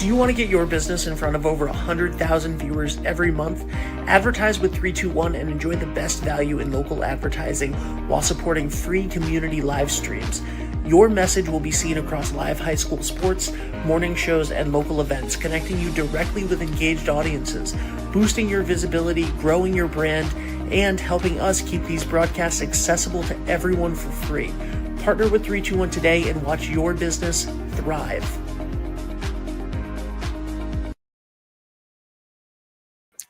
Do you want to get your business in front of over 100,000 viewers every month? Advertise with 321 and enjoy the best value in local advertising while supporting free community live streams. Your message will be seen across live high school sports, morning shows, and local events, connecting you directly with engaged audiences, boosting your visibility, growing your brand, and helping us keep these broadcasts accessible to everyone for free. Partner with 321 today and watch your business thrive.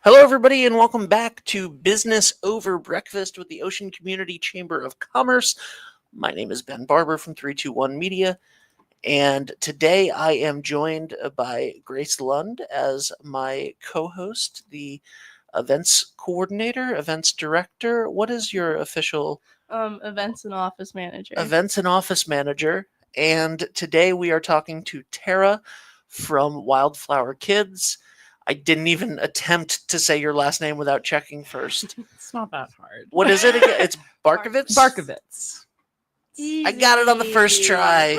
Hello, everybody, and welcome back to Business Over Breakfast with the Ocean Community Chamber of Commerce. My name is Ben Barber from 321 Media, and today I am joined by Grace Lund as my co-host, the events coordinator, events director. What is your official? Events and office manager. Events and office manager. And today we are talking to Tara from Wildflower Kids. I didn't even attempt to say your last name without checking first. It's not that hard. What is it again? It's Barkovitz? Barkovitz. I got it on the first try.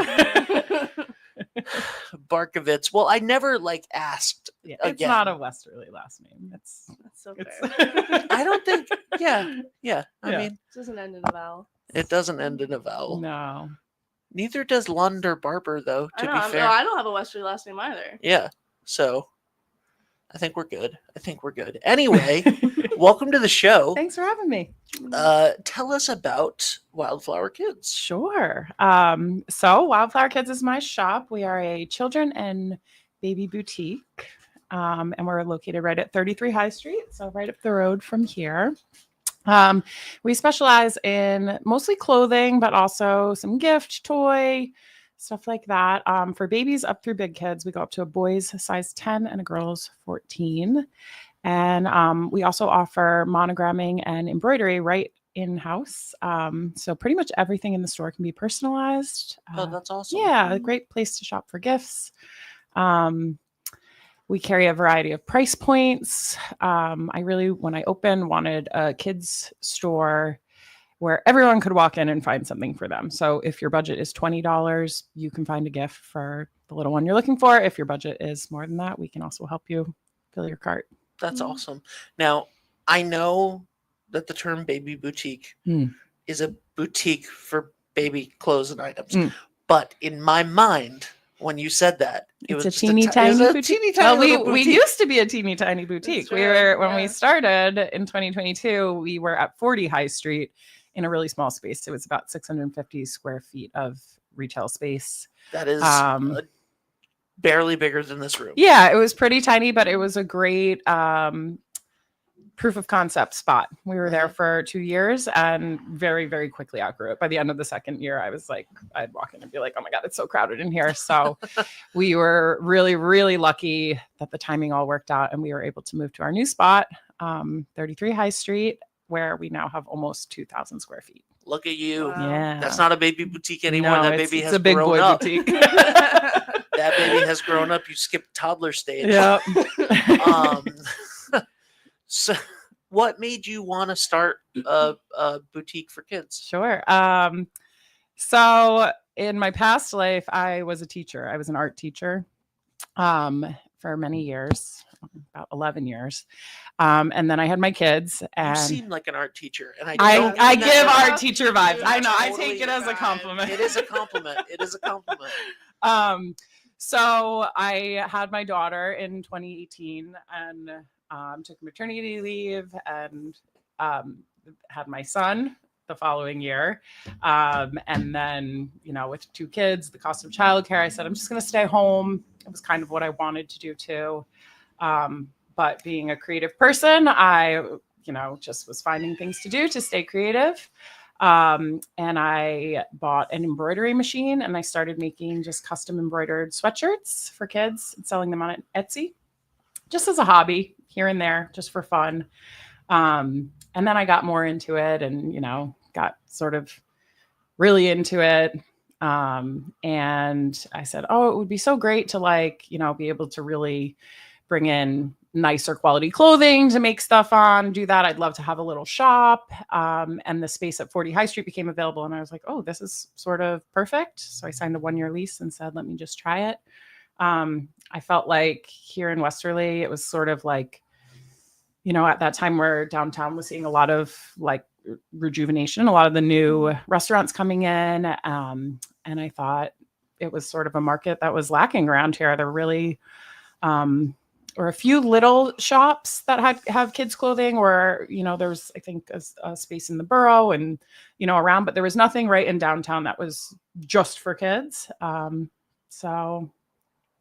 Barkovitz. Well, I never asked. Yeah, again. It's not a Westerly last name. That's so It's fair. I don't think. Yeah. I mean, It doesn't end in a vowel. it doesn't end in a vowel. No. Neither does Lund or Barber, though. To be fair, No, I don't have a Westerly last name either. Yeah. So, I think we're good. Anyway, welcome to the show. Thanks for having me. Tell us about Wildflower Kids. Sure. So Wildflower Kids is my shop. We are a children and baby boutique. And we're located right at 33 High Street. So right up the road from here. We specialize in mostly clothing, but also some gift, toy, stuff like that. For babies up through big kids, we go up to a boy's size 10 and a girl's 14. And we also offer monogramming and embroidery right in-house. So pretty much everything in the store can be personalized. Oh, that's awesome. Yeah, a great place to shop for gifts. We carry a variety of price points. I really, when I opened, wanted a kids store where everyone could walk in and find something for them. So if your budget is $20, you can find a gift for the little one you're looking for. If your budget is more than that, we can also help you fill your cart. That's awesome. Now, I know that the term baby boutique is a boutique for baby clothes and items. But in my mind, when you said that, it's a teeny tiny boutique. We used to be a teeny tiny boutique. When we started in 2022, we were at 40 High Street in a really small space. It was about 650 square feet of retail space. That is barely bigger than this room. Yeah, it was pretty tiny, but it was a great proof of concept spot. We were there for 2 years and very, very quickly outgrew it. By the end of the second year, I was like, I'd walk in and be like, oh my God, it's so crowded in here. So we were really, really lucky that the timing all worked out and we were able to move to our new spot, 33 High Street, where we now have almost 2,000 square feet. Look at you. Wow. Yeah. That's not a baby boutique anymore. No, that baby has a big grown boy up. boutique. That baby has grown up. You skipped toddler stage. Yeah. So what made you want to start a boutique for kids? Sure. So in my past life, I was a teacher. I was an art teacher for many years, about 11 years. And then I had my kids. And you seem like an art teacher. And I give art teacher vibes. I know. I take it as a compliment. It is a compliment. So I had my daughter in 2018 and took maternity leave and had my son the following year. And then, with 2 kids, the cost of childcare, I said, I'm just going to stay home. It was kind of what I wanted to do too. But being a creative person, I, just was finding things to do to stay creative. And I bought an embroidery machine and I started making just custom embroidered sweatshirts for kids and selling them on Etsy, just as a hobby here and there, just for fun. And then I got more into it and, got sort of really into it. And I said, oh, it would be so great to be able to really bring in nicer quality clothing to make stuff on, do that. I'd love to have a little shop. And the space at 40 High Street became available. And I was like, oh, this is sort of perfect. So I signed a 1-year lease and said, let me just try it. I felt like here in Westerly, it was sort of like, at that time where downtown was seeing a lot of like rejuvenation, a lot of the new restaurants coming in. And I thought it was sort of a market that was lacking around here. There really, or a few little shops that have kids clothing, or there's I think a space in the borough and around, but there was nothing right in downtown that was just for kids. So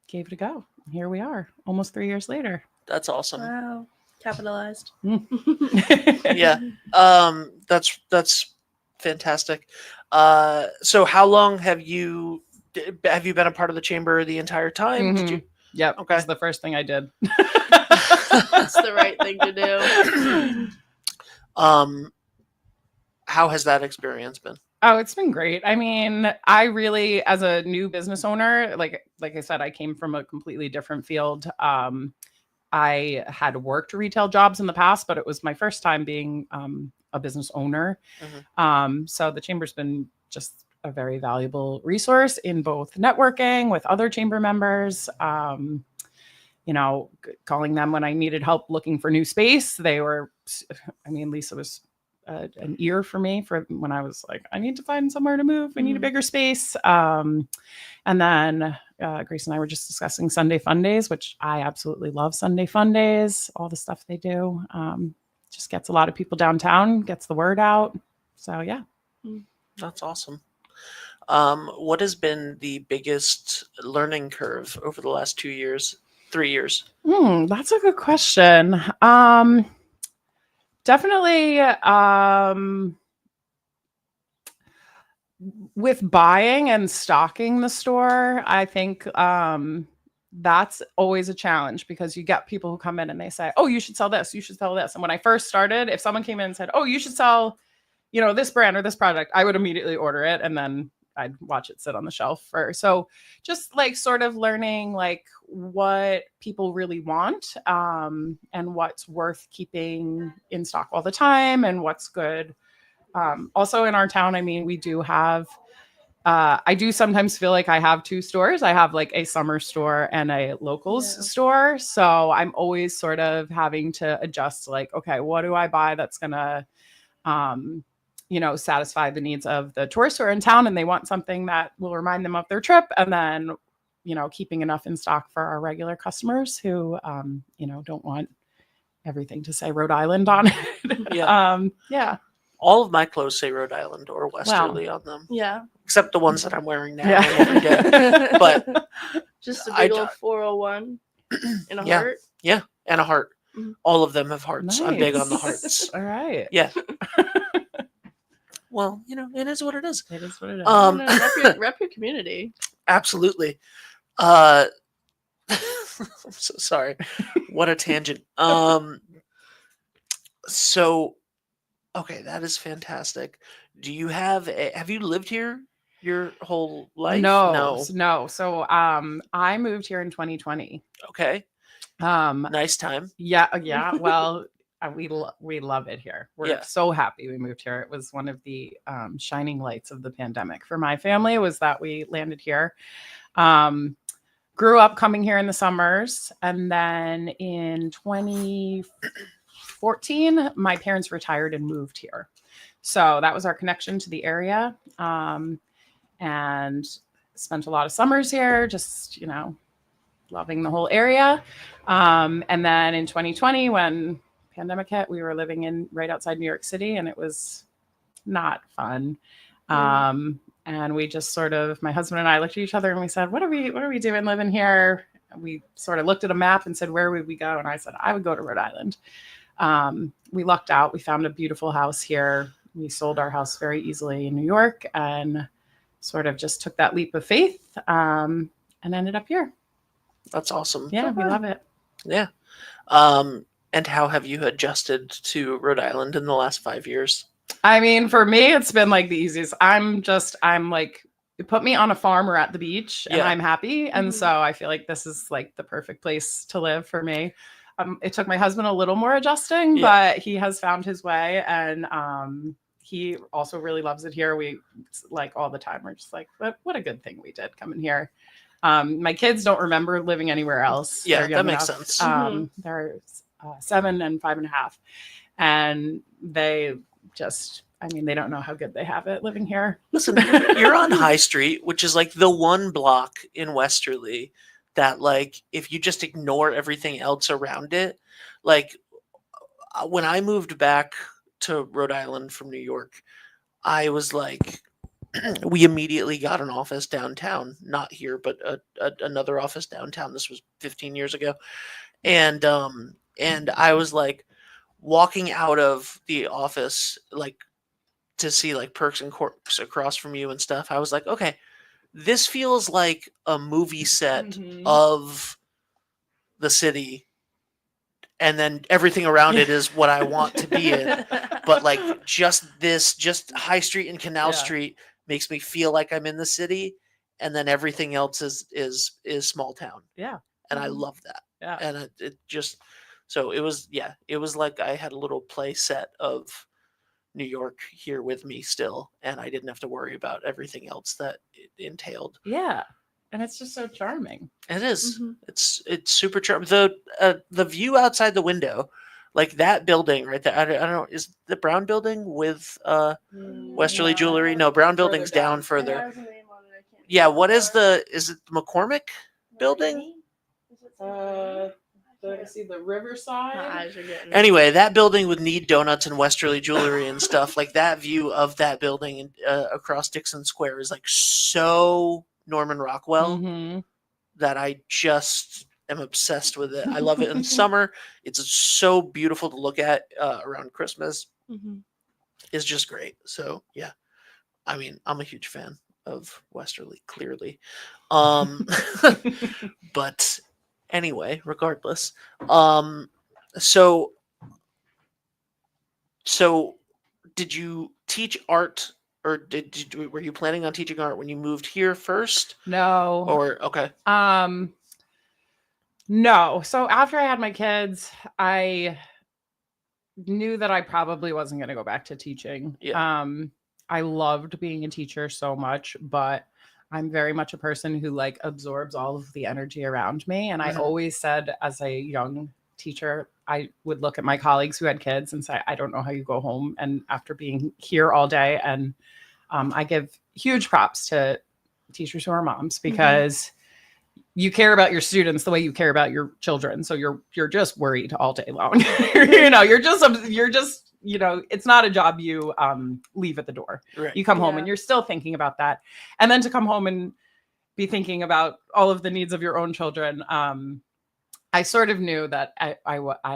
gave it a go. Here we are, almost 3 years later. That's awesome. Wow. Capitalized. Yeah. That's fantastic. So how long have you been a part of the chamber the entire time? Did you? Yep. Okay. That's the first thing I did. That's the right thing to do. How has that experience been? Oh, it's been great. I mean, I really, as a new business owner, like I said, I came from a completely different field. I had worked retail jobs in the past, but it was my first time being a business owner. So the chamber's been just a very valuable resource in both networking with other chamber members, calling them when I needed help looking for new space. Lisa was an ear for me for when I was like, I need to find somewhere to move. I need a bigger space. And then Grace and I were just discussing Sunday Fun Days, which I absolutely love. Sunday Fun Days, all the stuff they do, just gets a lot of people downtown, gets the word out. So yeah. That's awesome. What has been the biggest learning curve over the last 3 years? That's a good question. Definitely with buying and stocking the store, I think that's always a challenge because you get people who come in and they say, oh, you should sell this, you should sell this. And when I first started, if someone came in and said, oh, you should sell, this brand or this product, I would immediately order it and then I'd watch it sit on the shelf so just like sort of learning like what people really want and what's worth keeping in stock all the time and what's good. Also in our town, I mean, we do have, I do sometimes feel like I have two stores. I have like a summer store and a locals store. So I'm always sort of having to adjust like, okay, what do I buy that's going to, satisfy the needs of the tourists who are in town and they want something that will remind them of their trip. And then, keeping enough in stock for our regular customers who, don't want everything to say Rhode Island on it. Yeah. All of my clothes say Rhode Island or Westerly on them. Yeah. Except the ones that I'm wearing now every day. But just a big old 401 and a heart. Yeah, and a heart. All of them have hearts. Nice. I'm big on the hearts. All right. Yeah. Well, it is what it is. It is what it is. Rep your community. Absolutely. I'm so sorry. What a tangent. So, okay, that is fantastic. Do you have you lived here your whole life? No. So, I moved here in 2020. Okay. Nice time. Yeah. Well, we love it here. We're so happy we moved here. It was one of the shining lights of the pandemic for my family was that we landed here. Grew up coming here in the summers, and then in 2014, my parents retired and moved here. So that was our connection to the area, and spent a lot of summers here, just loving the whole area. And then in 2020, when pandemic hit, we were living right outside New York City, and it was not fun. And we just sort of, my husband and I looked at each other and we said, what are we doing living here? And we sort of looked at a map and said, where would we go? And I said, I would go to Rhode Island. We lucked out. We found a beautiful house here. We sold our house very easily in New York and sort of just took that leap of faith and ended up here. That's awesome. Yeah, we love it. Yeah. And how have you adjusted to Rhode Island in the last 5 years? I mean, for me, it's been like the easiest. I'm like, put me on a farm or at the beach and I'm happy. And so I feel like this is like the perfect place to live for me. It took my husband a little more adjusting, but he has found his way. And he also really loves it here. We like all the time. We're just like, what a good thing we did coming here. My kids don't remember living anywhere else. Yeah, They're that young makes enough. sense. They're 7 and 5.5, and they just, I mean, they don't know how good they have it living here. Listen, you're on High Street, which is like the one block in Westerly that, like, if you just ignore everything else around it, like, when I moved back to Rhode Island from New York, I was like, we immediately got an office downtown, not here, but another office downtown. This was 15 years ago, and I was like walking out of the office, like, to see like Perks and Corks across from you and stuff. I was like, okay, this feels like a movie set Mhm. of the city, and then everything around it is what I want to be in. But like just High Street and Canal Yeah. Street makes me feel like I'm in the city, and then everything else is small town. Yeah. And I love that. Yeah. And it just, so it was like I had a little play set of New York here with me still, and I didn't have to worry about everything else that it entailed. Yeah. And it's just so charming. It is. It's super charming. The view outside the window, like that building right there. I don't know. Is the Brown building with Westerly Jewelry? No, Brown building's down further. Yeah. What is is it the McCormick building? See the Riverside. My eyes are getting. Anyway, that building with Need Donuts and Westerly Jewelry and stuff, like that view of that building across Dixon Square is like so Norman Rockwell Mhm. that I just am obsessed with it. I love it in summer. It's so beautiful to look at around Christmas. It's just great. So yeah, I mean, I'm a huge fan of Westerly, clearly. But anyway, regardless, so did you teach art, or were you planning on teaching art when you moved here first? No. Or okay. No. So after I had my kids, I knew that I probably wasn't going to go back to teaching. Yeah. I loved being a teacher so much, but I'm very much a person who like absorbs all of the energy around me. And I always said as a young teacher, I would look at my colleagues who had kids and say, I don't know how you go home. And after being here all day, and I give huge props to teachers who are moms, because you care about your students the way you care about your children. So you're just worried all day long. you're just, it's not a job you leave at the door. Right. You come home and you're still thinking about that. And then to come home and be thinking about all of the needs of your own children. I sort of knew that I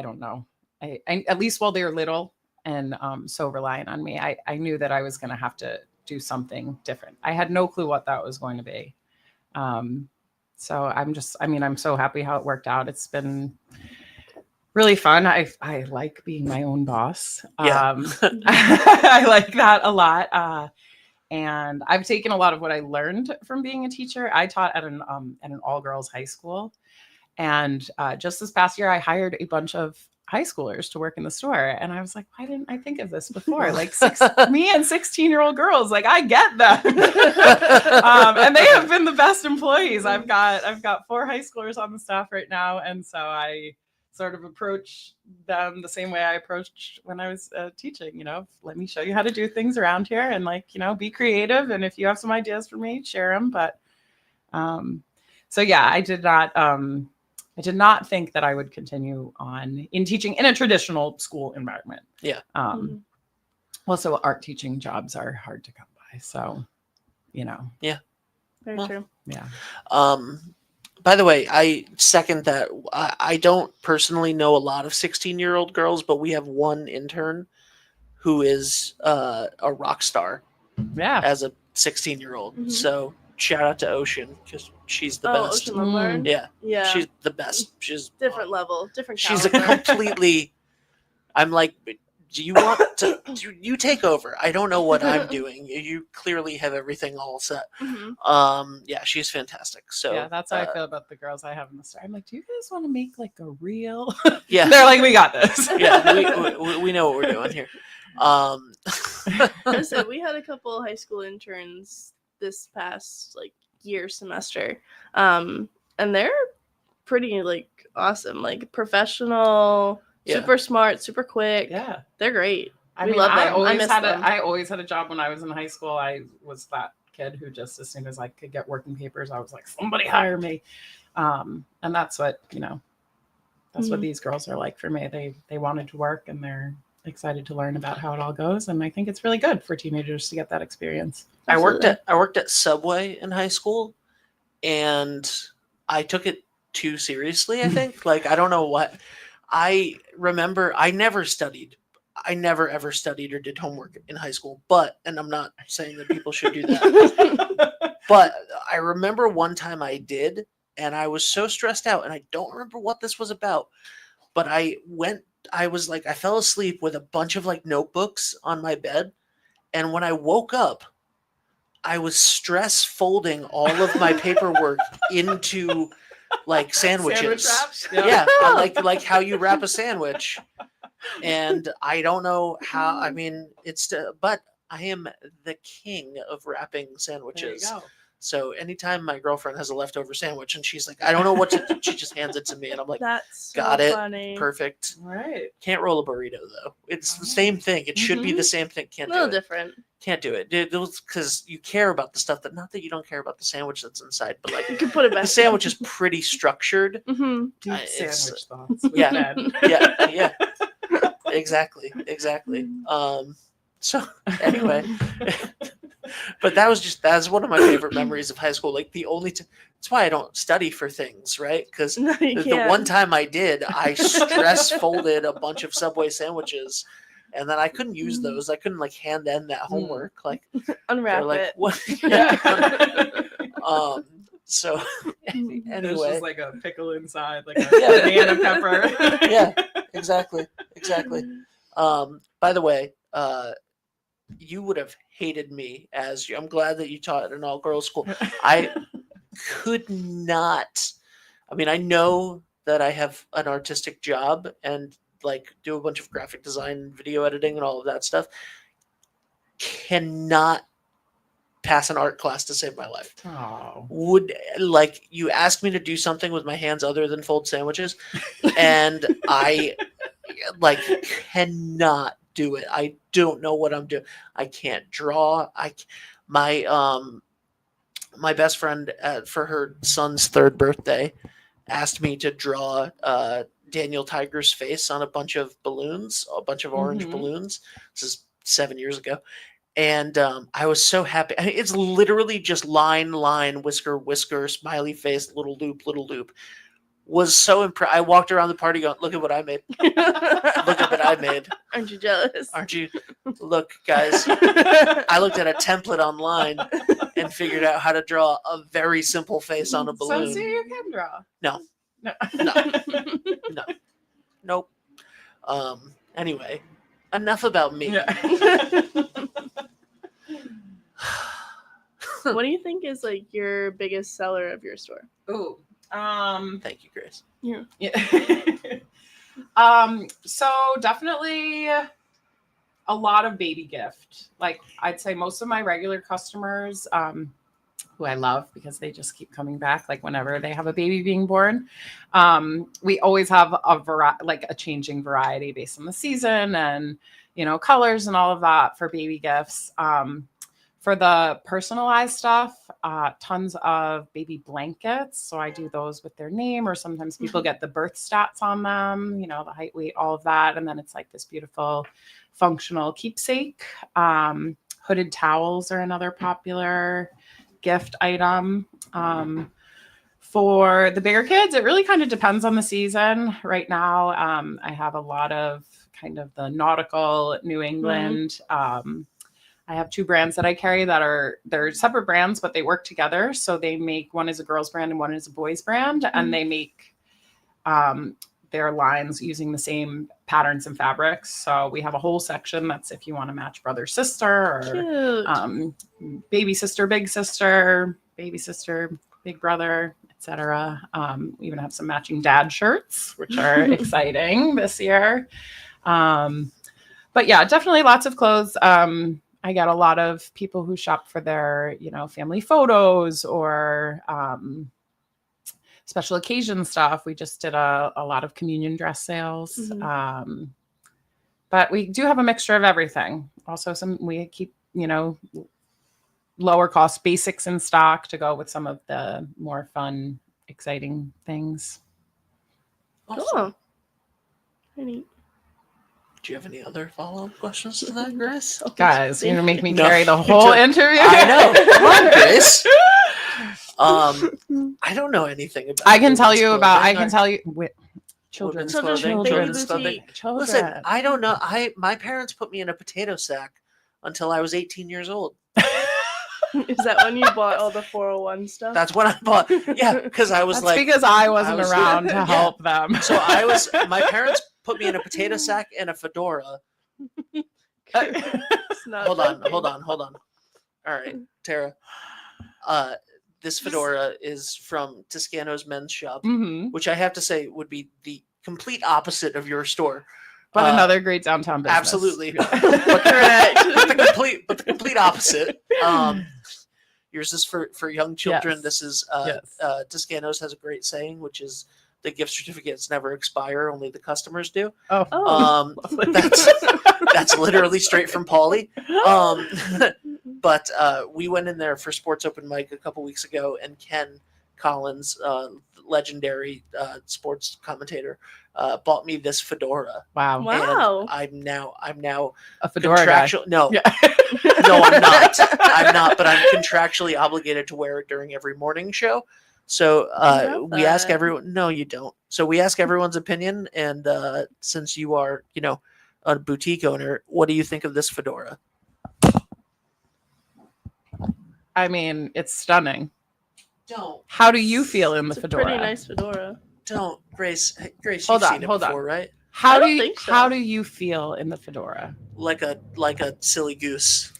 don't know. I at least while they were little and so reliant on me, I knew that I was going to have to do something different. I had no clue what that was going to be. So I'm so happy how it worked out. It's been really fun. I like being my own boss. Yeah. I like that a lot. And I've taken a lot of what I learned from being a teacher. I taught at an all-girls high school. And just this past year, I hired a bunch of high schoolers to work in the store. And I was like, why didn't I think of this before? Like me and 16-year-old girls, like I get them. And they have been the best employees. I've got 4 high schoolers on the staff right now. And so I sort of approach them the same way I approached when I was teaching, let me show you how to do things around here and be creative. And if you have some ideas for me, share them. But so yeah, I did not think that I would continue on in teaching in a traditional school environment. Yeah. Also, art teaching jobs are hard to come by. So, Yeah. Very true. Yeah. By the way, I second that. I don't personally know a lot of 16-year-old girls, but we have one intern who is a rock star. Yeah. As a 16-year-old. So shout out to Ocean, because she's the best. Ocean Lombard. Yeah. She's the best. She's different level, different She's a caliber. completely. I'm like, do you want to? You take over. I don't know what I'm doing. You clearly have everything all set. Yeah, she's fantastic. So yeah, that's how I feel about the girls I have in the store. I'm like, do you guys want to make like a reel? Yeah, they're like, we got this. Yeah, we know what we're doing here. Listen, we had a couple high school interns this past year semester. And they're pretty like awesome, like professional, super smart, super quick. Yeah, they're great. I We mean, love I them. always miss had them. I always had a job when I was in high school. I was that kid who just, as soon as I could get working papers, I was like, somebody hire me. And that's what, that's what these girls are like for me. They wanted to work, and they're excited to learn about how it all goes. And I think it's really good for teenagers to get that experience. Absolutely. I worked at Subway in high school, and I took it too seriously, I think. Like, I don't know what. I remember I never ever studied or did homework in high school, and I'm not saying that people should do that, but I remember one time I did, and I was so stressed out, and I don't remember what this was about, but I fell asleep with a bunch of like notebooks on my bed, and when I woke up, I was stress folding all of my paperwork into like sandwiches. Sandwich wraps? Yeah, like how you wrap a sandwich. And I don't know how. I mean, but I am the king of wrapping sandwiches. There you go. So anytime my girlfriend has a leftover sandwich and she's like, I don't know what to do, she just hands it to me, and I'm like, That's so got it, funny. perfect. Right. Can't roll a burrito though. It's the same thing. It should be the same thing. Can't A little do it. different. Can't do it, because you care about the stuff that, not that you don't care about the sandwich that's inside, but like You can put it back. the sandwich is pretty structured. Mm-hmm. Deep It's- sandwich thoughts. yeah. Ben. Yeah. Exactly. So anyway, but that's one of my favorite memories of high school. Like the only that's why I don't study for things, right? Because No, you the can't. one time I did, I stress folded a bunch of Subway sandwiches, and then I couldn't use those. I couldn't like hand them that homework. Like Unwrap they're like, it. what? Yeah. So There's anyway, just like a pickle inside, like a Yeah. banana pepper. yeah, exactly. By the way, you would have hated me as I'm glad that you taught at an all girls school. I could not. I mean, I know that I have an artistic job and like do a bunch of graphic design, video editing, and all of that stuff. Cannot pass an art class to save my life. Oh. Would like you asked me to do something with my hands other than fold sandwiches, and I like cannot do it. I don't know what I'm doing. I can't draw. My best friend for her son's 3rd birthday asked me to draw Daniel Tiger's face on a bunch of balloons, a bunch of orange balloons. This is 7 years ago. And I was so happy. I mean, it's literally just line, whisker, whisker, smiley face, little loop. Was so impressed. I walked around the party going, look at what I made. Look at what I made. Aren't you jealous? Aren't you? Look, guys. I looked at a template online and figured out how to draw a very simple face on a balloon. So see, you can draw. No. No. Nope. Anyway, enough about me. Yeah. What do you think is like your biggest seller of your store? Ooh. Thank you, Grace. Yeah. So definitely a lot of baby gift. Like I'd say most of my regular customers, who I love because they just keep coming back, like whenever they have a baby being born. We always have a changing variety based on the season and, colors and all of that for baby gifts. For the personalized stuff, tons of baby blankets. So I do those with their name, or sometimes people get the birth stats on them, the height, weight, all of that. And then it's like this beautiful functional keepsake. Hooded towels are another popular gift item. For the bigger kids, it really kind of depends on the season. Right now, I have a lot of kind of the nautical New England. I have 2 brands that I carry they're separate brands, but they work together. So they make, one is a girl's brand and one is a boy's brand. And they make their lines using the same patterns and fabrics. So we have a whole section that's if you want to match brother, sister, or baby sister, big sister, baby sister, big brother, etc. We even have some matching dad shirts, which are exciting this year. But yeah, definitely lots of clothes. I get a lot of people who shop for their, family photos or special occasion stuff. We just did a lot of communion dress sales. Mhm. But we do have a mixture of everything. Also, we keep, lower cost basics in stock to go with some of the more fun, exciting things. Awesome. Cool. Pretty neat. Do you have any other follow-up questions to that, Grace? Guys, you're gonna make me No. carry the whole interview. I know. Come on, Grace. I don't know anything about. I can tell you women's about. I clothing can or tell you. Children's women's Children's clothing. baby Children's clothing. boutique. Children. Listen, I don't know. My parents put me in a potato sack until I was 18 years old. Is that when you bought all the 401 stuff? That's when I bought. Yeah, because I was That's because I wasn't was- around to yeah. help them. So my parents put me in a potato sack and a fedora. It's not Hold on. joking. All right, Tara. This fedora is from Toscano's men's shop, Mhm. which I have to say would be the complete opposite of your store. But another great downtown business. Absolutely. Correct. but the complete opposite. Yours is for young children. Yes. This is Yes. Toscano's has a great saying, which is the gift certificates never expire, only the customers do. Oh, Oh. That's literally straight from Paulie. But we went in there for Sports Open Mic a couple weeks ago, and Ken Collins, legendary sports commentator, bought me this fedora. wow. Wow. And I'm now A fedora guy. no, Yeah. no, I'm not. I'm not, but I'm contractually obligated to wear it during every morning show. So love we ask that. everyone. No, you don't. So we ask everyone's opinion, and since you are, a boutique owner, what do you think of this fedora? I mean, it's stunning. Don't. How do you feel in the It's a fedora? pretty nice fedora. Don't, Grace. Grace, Hold you've on, seen it hold on. before, right? How I do don't you think so. how do you feel in the fedora? Like a silly goose.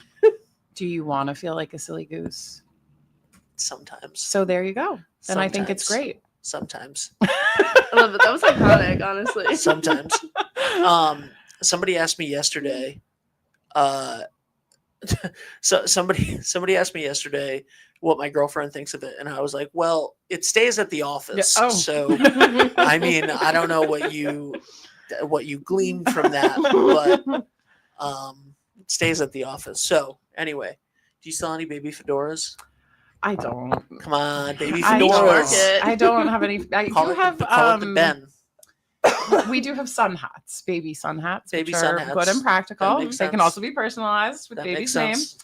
Do you want to feel like a silly goose? Sometimes. So there you go. And I think it's great. Sometimes. I love it. That was iconic, honestly. Sometimes. Somebody asked me yesterday. So somebody asked me yesterday what my girlfriend thinks of it, and I was like, "Well, it stays at the office, Yeah. Oh. so I mean, I don't know what you gleaned from that, but it stays at the office." So anyway, do you sell any baby fedoras? I don't. Come on, baby I fedoras. don't. I don't have any. I Call do it, have. call it the Ben. We do have sun hats, baby sun hats, Baby which sun are hats. good and practical. That They makes can sense. also be personalized with That baby's makes name. sense.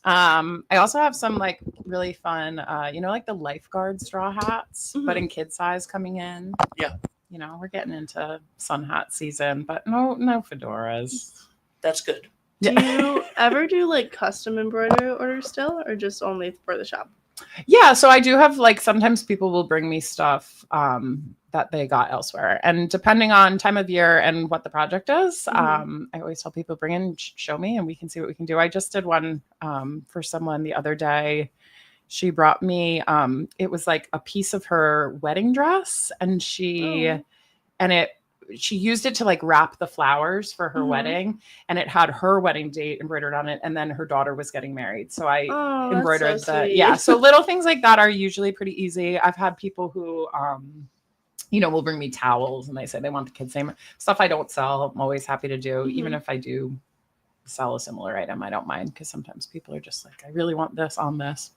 I also have some like really fun, like the lifeguard straw hats, but in kid size coming in. Yeah. We're getting into sun hat season, but no fedoras. That's good. Do you ever do like custom embroidery orders still, or just only for the shop? Yeah, so I do have sometimes people will bring me stuff that they got elsewhere, and depending on time of year and what the project is, I always tell people bring in, show me, and we can see what we can do. I just did one for someone the other day. She brought me it was like a piece of her wedding dress, and she used it to wrap the flowers for her wedding, and it had her wedding date embroidered on it, and then her daughter was getting married. So I embroidered so little things like that are usually pretty easy. I've had people who will bring me towels, and they say they want the kids' name. Stuff I don't sell, I'm always happy to do. Even if I do sell a similar item, I don't mind, because sometimes people are just like, I really want this on this.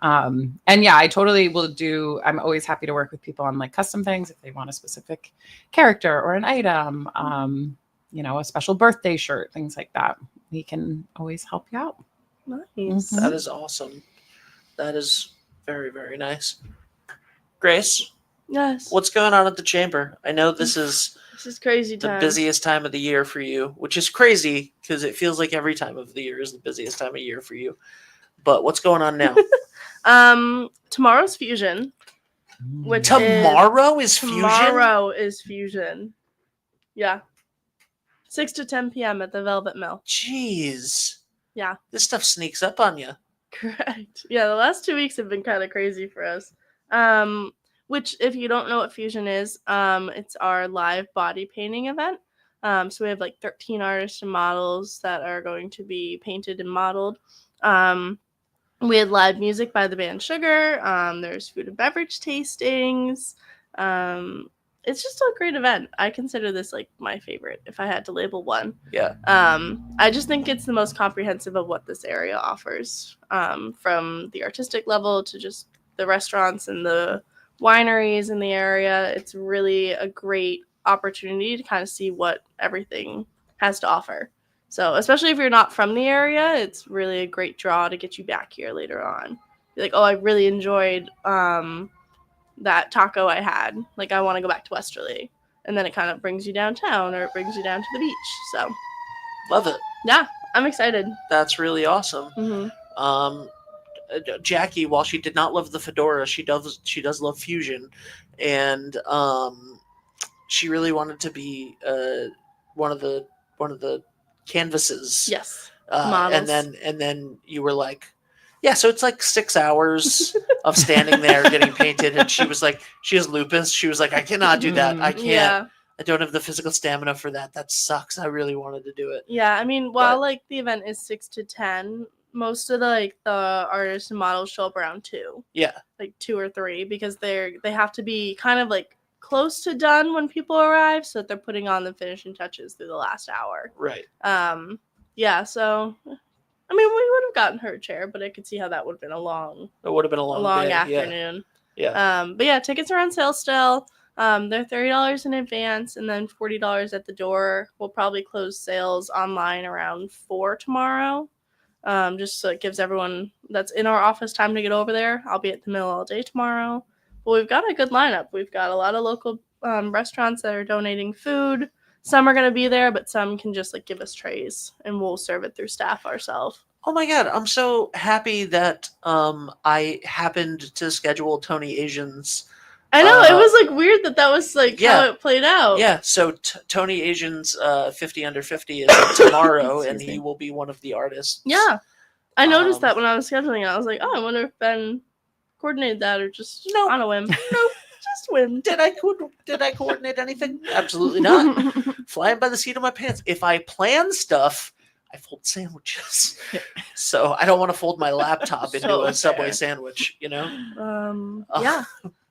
And yeah, I totally will do. I'm always happy to work with people on custom things if they want a specific character or an item, a special birthday shirt, things like that. We can always help you out. Nice. That is awesome. That is very, very nice. Grace, Yes. what's going on at the chamber? I know this is crazy the time. busiest time of the year for you, which is crazy because it feels like every time of the year is the busiest time of year for you. But what's going on now? Tomorrow's Fusion. Which Tomorrow is Fusion? Tomorrow is Fusion. Yeah. 6 to 10 p.m. at the Velvet Mill. Jeez. Yeah. This stuff sneaks up on you. Correct. Yeah, the last 2 weeks have been kind of crazy for us. Which, if you don't know what Fusion is, it's our live body painting event. So we have like 13 artists and models that are going to be painted and modeled. We had live music by the band Sugar. There's food and beverage tastings. It's just a great event. I consider this like my favorite if I had to label one. Yeah. I just think it's the most comprehensive of what this area offers, from the artistic level to just the restaurants and the wineries in the area. It's really a great opportunity to kind of see what everything has to offer. So, especially if you're not from the area, it's really a great draw to get you back here later on. Be like, oh, I really enjoyed that taco I had. Like, I want to go back to Westerly. And then it kind of brings you downtown, or it brings you down to the beach. So, Love it. yeah, I'm excited. That's really awesome. Mm-hmm. Jackie, while she did not love the fedora, she does love fusion, and she really wanted to be one of the canvases. Yes. And then you were like, yeah, so it's like 6 hours of standing there getting painted, and she was like, she has lupus. She was like, I cannot do that. I can't. Yeah. I don't have the physical stamina for that. That sucks. I really wanted to do it. Yeah, I mean, while like the event is 6 to 10, most of the artists and models show up around 2. Yeah. Like 2 or 3, because they have to be kind of like close to done when people arrive, so that they're putting on the finishing touches through the last hour. Right. Yeah, so I mean, we would have gotten her a chair, but I could see how that would have been a long day, afternoon. Yeah. But yeah, tickets are on sale still. They're $30 in advance and then $40 at the door. We'll probably close sales online around 4 tomorrow. Just so it gives everyone that's in our office time to get over there. I'll be at the mill all day tomorrow. But we've got a good lineup. We've got a lot of local restaurants that are donating food. Some are going to be there, but some can just like give us trays and we'll serve it through staff ourselves. Oh my God, I'm so happy that I happened to schedule Tony Asian's. I know, it was like weird that was like how it played out. Yeah, so Tony Asian's 50 Under 50 is tomorrow, and he will be one of the artists. Yeah. I noticed that when I was scheduling it. I was like, oh, I wonder if Ben coordinated that or just on a whim. Nope. Just whim. Did I coordinate anything? Absolutely not. Flying by the seat of my pants. If I plan stuff, I fold sandwiches. So I don't want to fold my laptop into a Subway sandwich, you know? Yeah.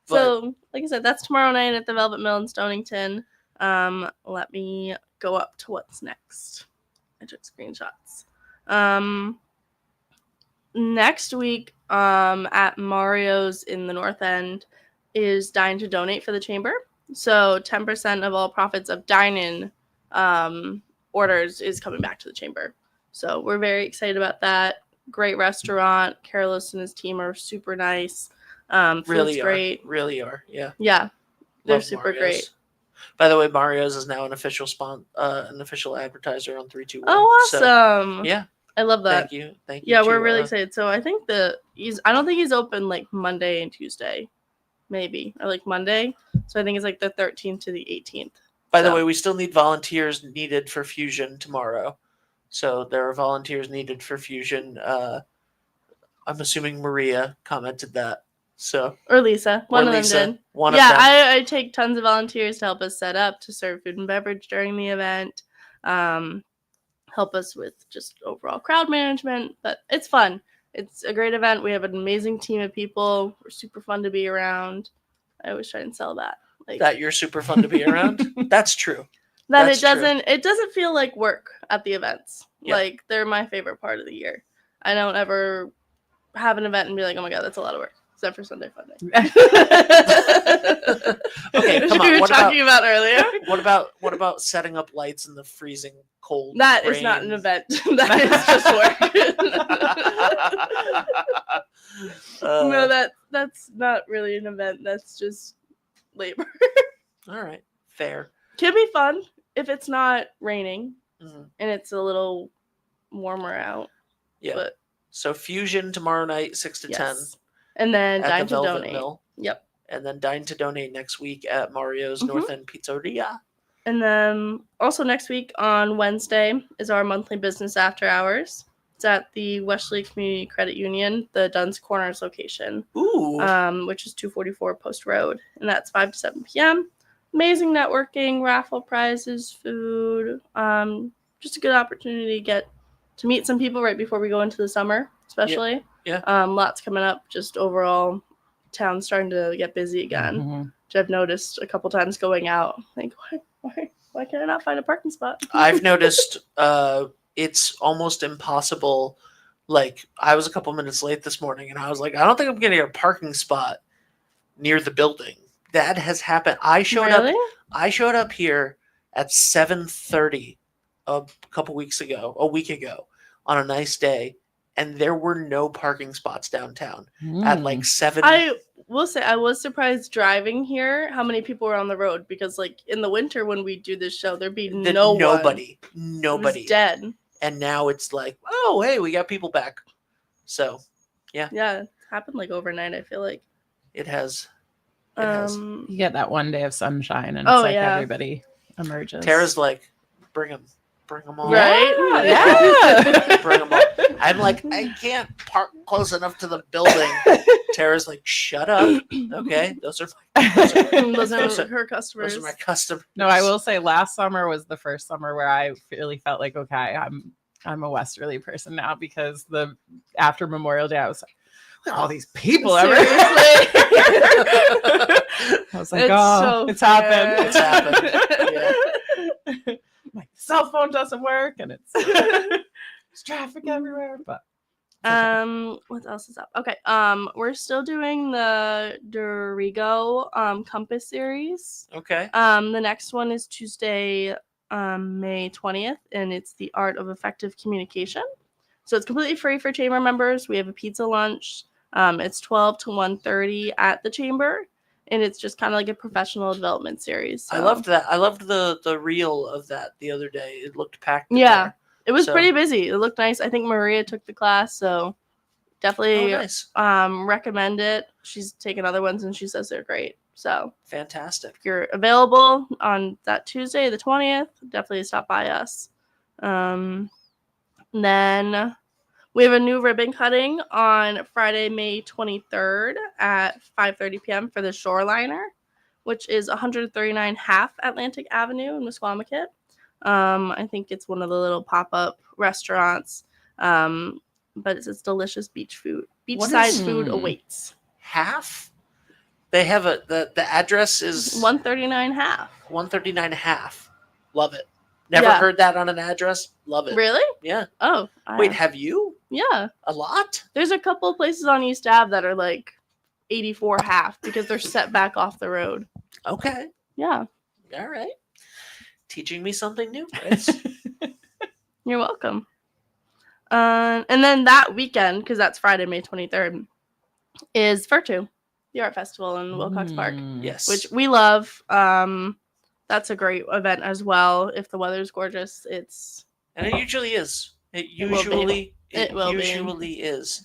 So, like I said, that's tomorrow night at the Velvet Mill in Stonington. Let me go up to what's next. I took screenshots. Next week, at Mario's in the North End is Dine to Donate for the Chamber. So 10% of all profits of dine-in orders is coming back to the Chamber. So we're very excited about that. Great restaurant. Carlos and his team are super nice. Food's great. Really are. Yeah. Yeah. They're Love super Mario's. great. By the way, Mario's is now an official advertiser on 321. Oh, awesome. So, yeah. I love that. Thank you. Yeah, we're really excited. So I think I don't think he's open like Monday and Tuesday, maybe, or like Monday. So I think it's like the 13th to the 18th. By the way, we still need volunteers needed for Fusion tomorrow. So there are volunteers needed for Fusion. I'm assuming Maria commented that. So or Lisa. One of them did. I take tons of volunteers to help us set up, to serve food and beverage during the event. Help us with just overall crowd management. But it's fun. It's a great event. We have an amazing team of people. We're super fun to be around. I always try and sell that. Like that you're super fun to be around. That's true. It doesn't feel like work at the events. Yeah. Like they're my favorite part of the year. I don't ever have an event and be like, oh my God, that's a lot of work. Except for Sunday Fun Day. Okay, come on. We were talking about earlier. What about setting up lights in the freezing cold? That is not an event. That is just work. No, that's not really an event. That's just labor. All right, fair. Can be fun if it's not raining and it's a little warmer out. Yeah. But so Fusion tomorrow night, 6 to 10. And then at Dine the to Velvet Donate. Mill. Yep. And then Dine to Donate next week at Mario's North End Pizzeria. And then also next week on Wednesday is our monthly business after hours. It's at the Westerly Community Credit Union, the Dunn's Corners location. Ooh. Which is 244 Post Road. And that's 5 to 7 p.m. amazing networking, raffle prizes, food. Just a good opportunity to get to meet some people right before we go into the summer, especially. Yeah. Lots coming up. Just overall, town's starting to get busy again, which I've noticed a couple times going out. Like, why can I not find a parking spot? I've noticed it's almost impossible. Like, I was a couple minutes late this morning, and I was like, I don't think I'm getting a parking spot near the building. That has happened. I showed up here at 7:30 a week ago, on a nice day, and there were no parking spots downtown at like 7. I will say I was surprised driving here how many people were on the road, because like in the winter when we do this show there'd be nobody. It was dead. And now it's like, oh, hey, we got people back. So, yeah. Yeah, it happened like overnight, I feel like. It has. You get that one day of sunshine and it's like everybody emerges. Tara's like, bring them all. Right? Yeah. Bring them all. I'm like, I can't park close enough to the building. Tara's like, shut up. Okay, those are her customers. Those are my customers. No, I will say last summer was the first summer where I really felt like, okay, I'm a Westerly person now, because after Memorial Day I was like, all these people ever. I was like, it's happened. It's happened. Yeah. My cell phone doesn't work, and there's traffic everywhere. But what else is up? Okay. We're still doing the Dorigo Compass series. Okay. The next one is Tuesday, May 20th, and it's the Art of Effective Communication. So it's completely free for chamber members. We have a pizza lunch. It's 12 to 1:30 at the chamber, and it's just kind of like a professional development series. So. I loved that. I loved the reel of that the other day. It looked packed. Yeah, it was pretty busy. It looked nice. I think Maria took the class, so definitely recommend it. She's taken other ones, and she says they're great. So fantastic. If you're available on that Tuesday, the 20th, definitely stop by us. Then we have a new ribbon cutting on Friday, May 23rd at 5:30 p.m. for the Shoreliner, which is 139 half Atlantic Avenue in Misquamicut. I think it's one of the little pop-up restaurants, but it's delicious beach food. Beachside food awaits. Half? They have the address is 139 half. 139 half. Love it. Never heard that on an address. Love it. Really? Yeah. Oh. Wait, have you? Yeah. A lot? There's a couple of places on East Ave that are like 84 half because they're set back off the road. Okay. Yeah. All right. Teaching me something new, Chris. You're welcome. And then that weekend, because that's Friday, May 23rd, is Furtu, the art festival in Wilcox Park. Yes. Which we love. That's a great event as well. If the weather's gorgeous, and it usually is. It usually is.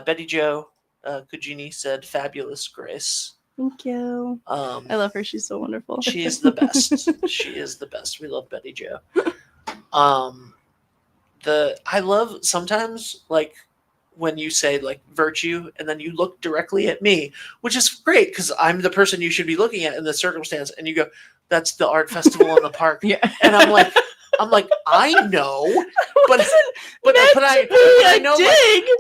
Betty Jo Cugini said, "Fabulous, Grace." Thank you. I love her. She's so wonderful. She is the best. She is the best. We love Betty Jo. I love sometimes like when you say like virtue and then you look directly at me, which is great because I'm the person you should be looking at in this circumstance, and you go, "That's the art festival in the park." Yeah. And I'm like, I know, but I know,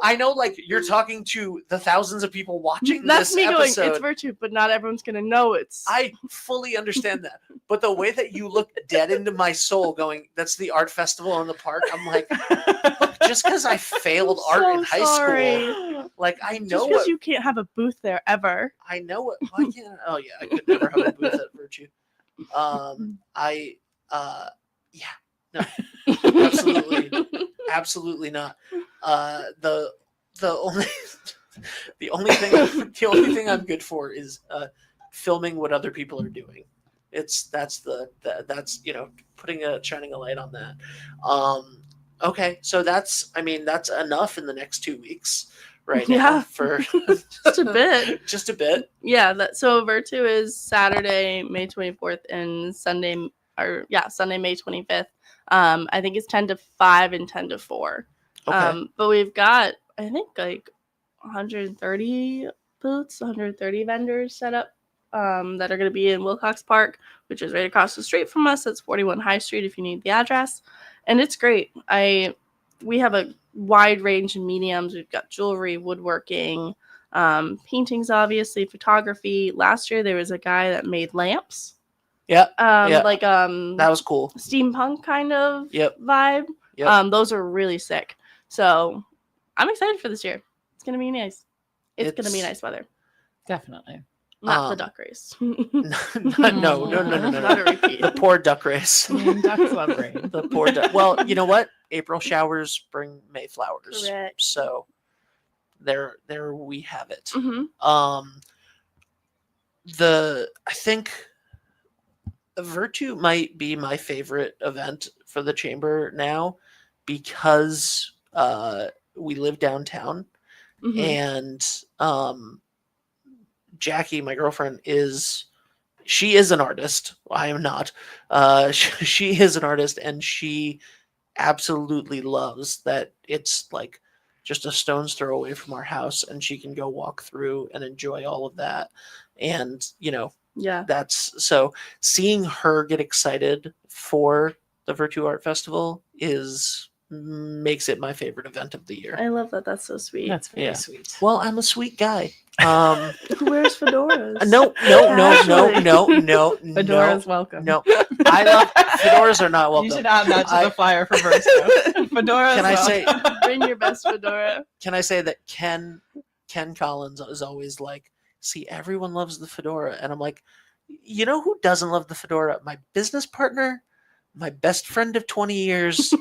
I know, like you're talking to the thousands of people watching That's this me episode. Going, it's virtue, but not everyone's gonna know it's. I fully understand that, but the way that you look dead into my soul, going, "That's the art festival in the park." I'm like, look, just because I failed art in high school, like I know just because you can't have a booth there ever. I know what. Why can't? Oh yeah, I could never have a booth at Virtue. No, absolutely not. The only thing I'm good for is filming what other people are doing. That's shining a light on that. Okay, so that's enough in the next 2 weeks right now for just a bit. Just a bit. Yeah, so Virtu is Saturday, May 24th and Sunday, May 25th. I think it's 10 to 5 and 10 to 4. Okay. But we've got, I think, like 130 booths, 130 vendors set up that are going to be in Wilcox Park, which is right across the street from us. It's 41 High Street if you need the address. And it's great. We have a wide range of mediums. We've got jewelry, woodworking, paintings, obviously, photography. Last year there was a guy that made lamps. Yeah. That was cool. Steampunk kind of vibe. Yep. Those are really sick. So I'm excited for this year. It's gonna be nice. It's gonna be nice weather. Definitely. Not the duck race. No. Not a repeat. The poor duck race. Ducks love rain. The poor duck. Well, you know what? April showers bring May flowers. Correct. So there we have it. Mm-hmm. I think Virtue might be my favorite event for the chamber now because we live downtown. Mm-hmm. And Jackie, my girlfriend, she is an artist. I am not. She is an artist, and she absolutely loves that it's like just a stone's throw away from our house, and she can go walk through and enjoy all of that. And that's so seeing her get excited for the Virtue Art Festival makes it my favorite event of the year. I love that. That's so sweet. That's very sweet. Well, I'm a sweet guy. Who wears fedoras? No. Fedoras welcome. No, I love fedoras are not welcome. You should add that to the flyer for Verso. Fedoras. Can I say? Bring your best fedora. Can I say that Ken Collins is always like, see, everyone loves the fedora, and I'm like, you know who doesn't love the fedora? My business partner, my best friend of 20 years.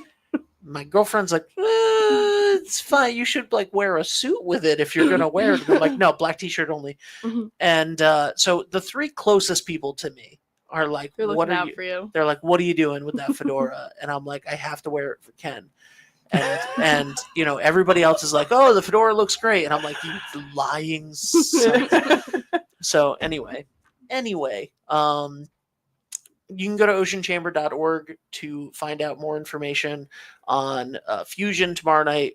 My girlfriend's like, it's fine. You should like wear a suit with it if you're gonna wear it. And I'm like, no, black t-shirt only. Mm-hmm. And so the three closest people to me are like, what are you? For you? They're like, what are you doing with that fedora? And I'm like, I have to wear it for Ken. And everybody else is like, oh, the fedora looks great. And I'm like, you lying son. So anyway, you can go to oceanchamber.org to find out more information on Fusion tomorrow night.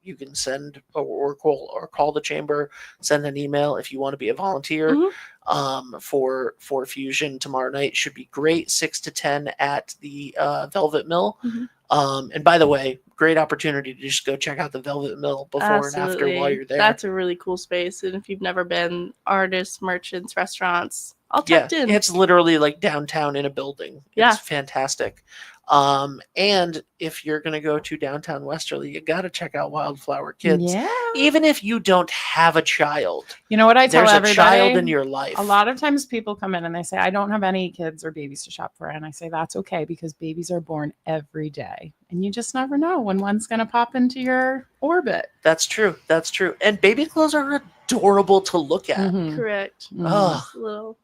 You can send or call the chamber, send an email if you want to be a volunteer. Mm-hmm. For Fusion tomorrow night. Should be great, 6 to 10 at the Velvet Mill. Mm-hmm. And by the way, great opportunity to just go check out the Velvet Mill before and after while you're there. That's a really cool space. And if you've never been, artists, merchants, restaurants, all tucked in. It's literally like downtown in a building. Yeah. It's fantastic. And if you're going to go to downtown Westerly, you got to check out Wildflower Kids. Yeah. Even if you don't have a child. You know what I tell everybody? There's a child in your life. A lot of times people come in and they say, I don't have any kids or babies to shop for. And I say, that's okay, because babies are born every day. And you just never know when one's going to pop into your orbit. That's true. And baby clothes are adorable to look at. Mm-hmm. Correct. Oh.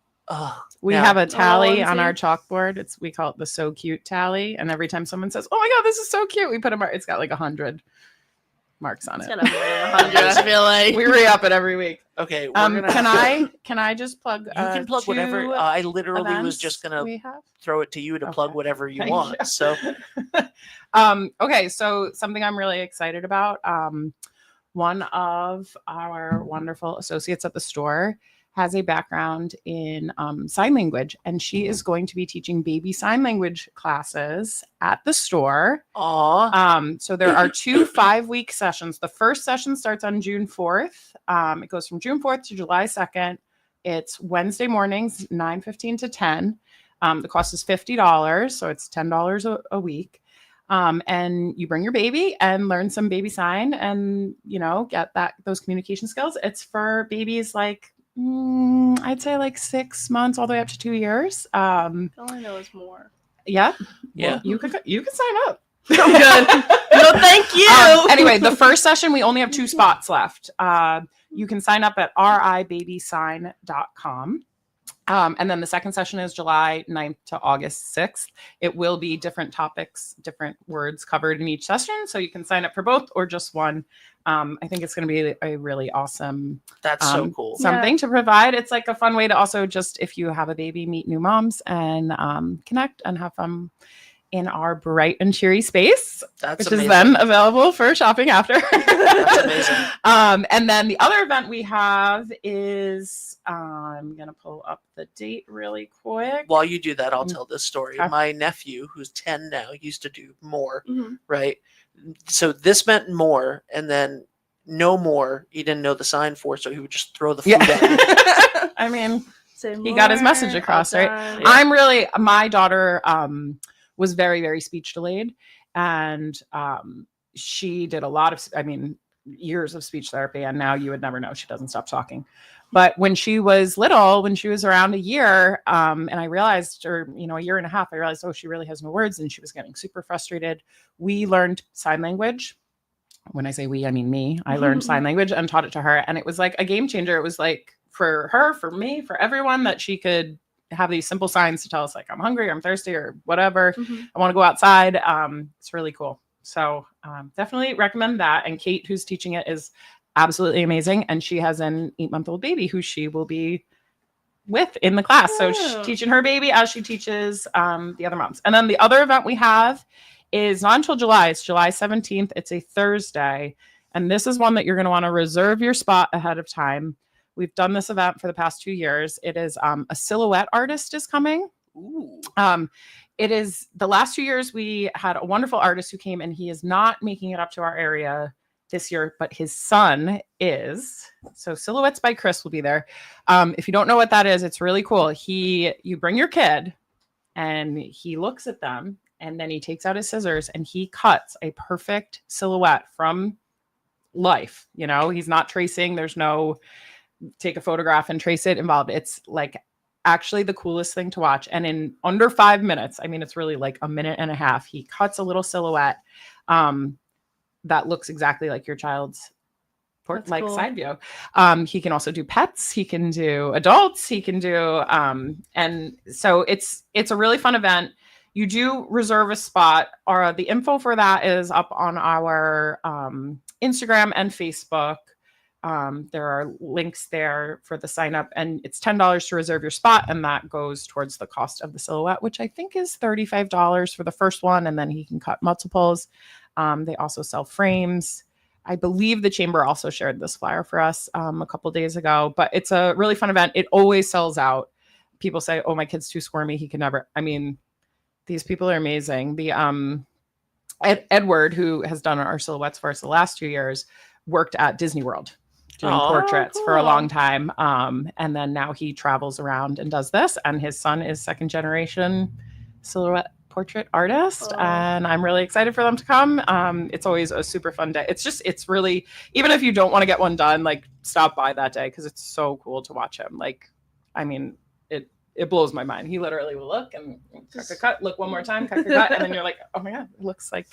We have a tally on our chalkboard. We call it the So Cute tally. And every time someone says, oh my God, this is so cute, we put a mark. It's got like 100 marks on it. It's got 100, I feel like. We re-up it every week. Okay. Can I just plug? You can plug whatever. I literally was just gonna throw it to you to plug whatever you want. So, okay. So something I'm really excited about. One of our wonderful associates at the store has a background in sign language, and she is going to be teaching baby sign language classes at the store. Aww. So there are 2 5-week sessions. The first session starts on June 4th. It goes from June 4th to July 2nd. It's Wednesday mornings, 9:15 to 10. The cost is $50, so it's $10 a week. And you bring your baby and learn some baby sign and, get those communication skills. It's for babies like, I'd say like 6 months all the way up to 2 years. All I know is more. Yeah. Yeah. Well, you can sign up. I'm good. No, thank you. Anyway, the first session, we only have 2 spots left. You can sign up at ribabysign.com. And then the second session is July 9th to August 6th. It will be different topics, different words covered in each session. So you can sign up for both or just one. I think it's going to be a really awesome. That's so cool. Something to provide. It's like a fun way to also just, if you have a baby, meet new moms and connect and have fun in our bright and cheery space, That's which amazing. is then available for shopping after. That's amazing. And then the other event we have is, I'm going to pull up the date really quick. While you do that, I'll tell this story. Okay. My nephew, who's 10 now, used to do more, Mm-hmm. right? So this meant more, and then no more, he didn't know the sign for, so he would just throw the food at you. I mean, Say he got his more, message across, right? outside. Yeah. My daughter was very, very speech delayed, and she did a lot of, years of speech therapy, and now you would never know, she doesn't stop talking. But when she was little, when she was around a year, and I realized, or a year and a half, I realized, oh, she really has no words, and she was getting super frustrated. We learned sign language. When I say we, I mean me. I learned sign language and taught it to her, and it was like a game changer. It was like for her, for me, for everyone, that she could have these simple signs to tell us, like, I'm hungry, or I'm thirsty, or whatever. I want to go outside. It's really cool. So definitely recommend that. And Kate, who's teaching it, is absolutely amazing. And she has an 8-month-old baby who she will be with in the class. So she's teaching her baby as she teaches the other moms. And then the other event we have is not until July. It's July 17th. It's a Thursday. And this is one that you're going to want to reserve your spot ahead of time. We've done this event for the past 2 years. It is a silhouette artist is coming. Ooh. It is the last 2 years we had a wonderful artist who came, and he is not making it up to our area this year, but his son is. So Silhouettes by Chris will be there. If you don't know what that is, it's really cool. You bring your kid and he looks at them, and then he takes out his scissors and he cuts a perfect silhouette from life. He's not tracing. There's no take a photograph and trace it involved. It's like actually the coolest thing to watch. And in under 5 minutes, it's really like a minute and a half, he cuts a little silhouette that looks exactly like your child's Cool. side view. He can also do pets. He can do adults. He can do, and so it's a really fun event. You do reserve a spot, or the info for that is up on our Instagram and Facebook. There are links there for the sign up, and it's $10 to reserve your spot. And that goes towards the cost of the silhouette, which I think is $35 for the first one. And then he can cut multiples. They also sell frames. I believe the chamber also shared this flyer for us a couple days ago, but it's a really fun event. It always sells out. People say, oh, my kid's too squirmy, he can never. These people are amazing. The Edward, who has done our silhouettes for us the last 2 years, worked at Disney World doing portraits for a long time. And then now he travels around and does this. And his son is second generation silhouette portrait artist. And I'm really excited for them to come. It's always a super fun day. It's really, even if you don't want to get one done, like, stop by that day, because it's so cool to watch him. It blows my mind. He literally will look and cut, look one more time, cut, and then you're like, oh my God, it looks like.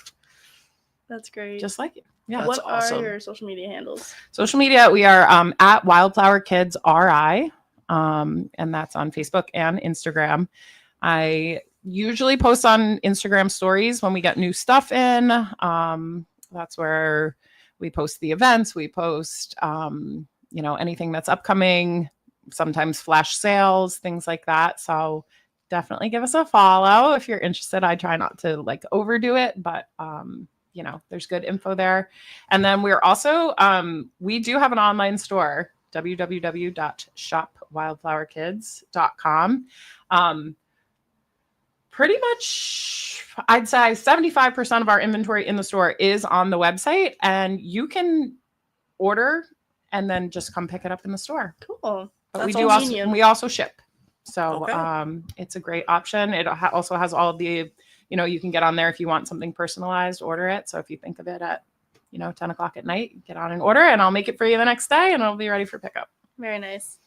That's great. Just like it. Yeah. What awesome. are your social media handles? Social media, we are at Wildflower Kids RI, and that's on Facebook and Instagram. I usually post on Instagram stories when we get new stuff in. That's where we post the events. We post, anything that's upcoming, sometimes flash sales, things like that. So definitely give us a follow if you're interested. I try not to overdo it, but there's good info there. And then we're also, we do have an online store, www.shopwildflowerkids.com. Pretty much, I'd say 75% of our inventory in the store is on the website, and you can order and then just come pick it up in the store. Cool. But That's we also ship. So Okay. it's a great option. It also has all of the, you can get on there if you want something personalized, order it. So if you think of it at, 10 o'clock at night, get on and order, and I'll make it for you the next day, and it'll be ready for pickup. Very nice.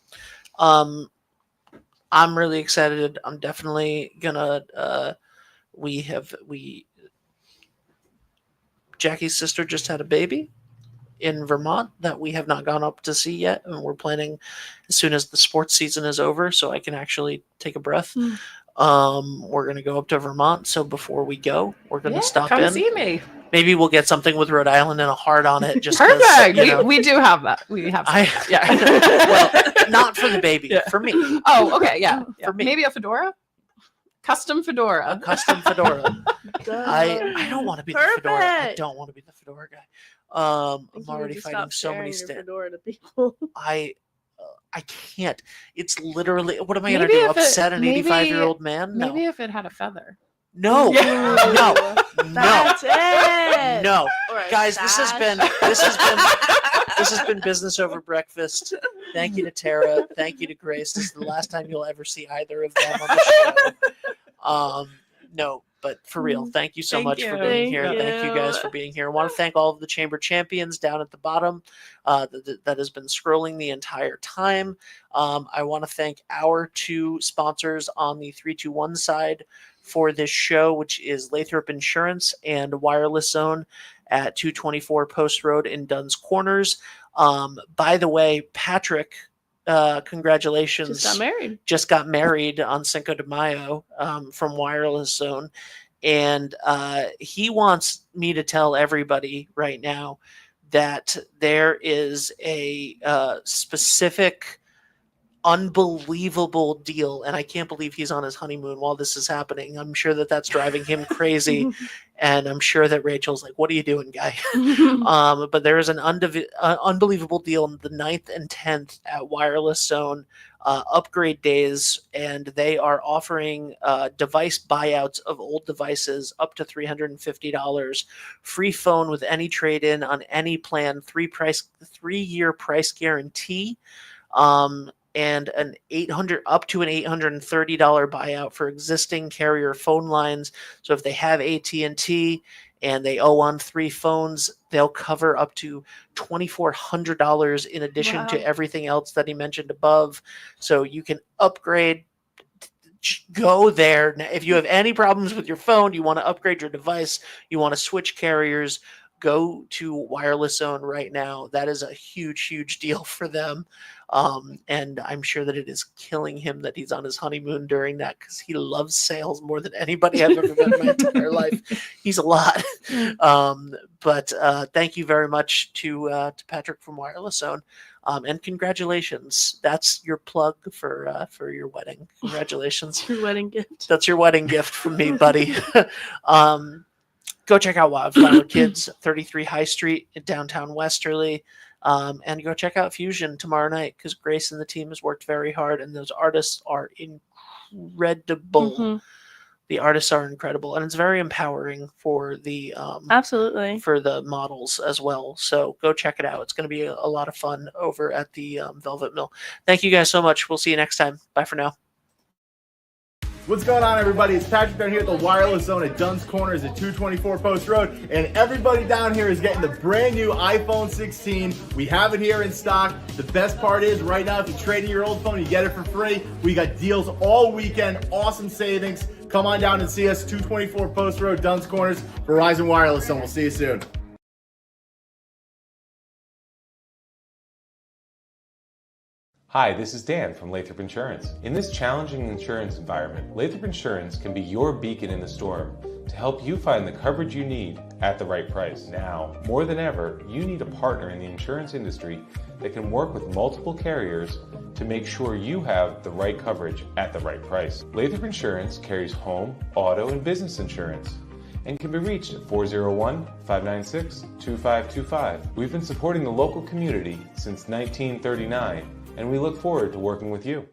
I'm really excited. I'm definitely gonna, Jackie's sister just had a baby in Vermont that we have not gone up to see yet, and we're planning as soon as the sports season is over, so I can actually take a breath. We're gonna go up to Vermont, so before we go, we're gonna stop come in. see me. Maybe we'll get something with Rhode Island and a heart on it. Just perfect. We do have that. We have. Well, not for the baby, for me. Oh, okay, yeah. For me. Maybe a fedora. Custom A fedora. custom fedora. I don't want to be the fedora. I Perfect. don't want to be the fedora guy. I I'm think you already need to fighting stop so many sharing your stands. fedora to people. I can't. It's literally. What am I gonna Maybe do? if it- Upset an maybe- 85-year-old man? No. Maybe if it had a feather. No. Yeah. No. No. That's it. No. Or a Guys, sash. this has been Business Over Breakfast. Thank you to Tara. Thank you to Grace. This is the last time you'll ever see either of them on the show. No, but for real, thank you so Thank much for you. being Thank here. Thank you guys you. for being here. I want to thank all of the chamber champions down at the bottom that has been scrolling the entire time. I want to thank our two sponsors on the 321 side for this show, which is Lathrop Insurance and Wireless Zone at 224 Post Road in Dunn's Corners. By the way, Patrick, congratulations. Just got married. On Cinco de Mayo from Wireless Zone. And he wants me to tell everybody right now that there is a specific unbelievable deal, and I can't believe he's on his honeymoon while this is happening. I'm sure that that's driving him crazy, and I'm sure that Rachel's like, what are you doing, guy? But there is an unbelievable deal on the 9th and 10th at Wireless Zone, upgrade days, and they are offering device buyouts of old devices up to $350, free phone with any trade-in on any plan, 3-year price guarantee, and an up to an $830 buyout for existing carrier phone lines. So if they have AT&T and they owe on 3 phones, they'll cover up to $2,400 in addition to everything else that he mentioned above. So you can upgrade. Go there. Now, if you have any problems with your phone, you want to upgrade your device, you want to switch carriers, go to Wireless Zone right now. That is a huge, huge deal for them. And I'm sure that it is killing him that he's on his honeymoon during that, because he loves sales more than anybody I've ever met in my entire life. He's a lot. But thank you very much to Patrick from Wireless Zone. And congratulations. That's your plug for your wedding. Congratulations. Your wedding gift. That's your wedding gift from me, buddy. Go check out Wildflower Kids, 33 High Street in downtown Westerly. And go check out Fusion tomorrow night, because Grace and the team has worked very hard, and those artists are incredible. Mm-hmm. The artists are incredible, and it's very empowering for the Absolutely, for the models as well. So go check it out. It's going to be a lot of fun over at the Velvet Mill. Thank you guys so much. We'll see you next time. Bye for now. What's going on, everybody? It's Patrick down here at the Wireless Zone at Dunn's Corners at 224 Post Road, and everybody down here is getting the brand new iPhone 16. We have it here in stock. The best part is, right now, if you trade in your old phone, you get it for free. We got deals all weekend, awesome savings. Come on down and see us, 224 Post Road, Dunn's Corners, Verizon Wireless Zone. We'll see you soon. Hi, this is Dan from Lathrop Insurance. In this challenging insurance environment, Lathrop Insurance can be your beacon in the storm to help you find the coverage you need at the right price. Now, more than ever, you need a partner in the insurance industry that can work with multiple carriers to make sure you have the right coverage at the right price. Lathrop Insurance carries home, auto, and business insurance and can be reached at 401-596-2525. We've been supporting the local community since 1939, and we look forward to working with you.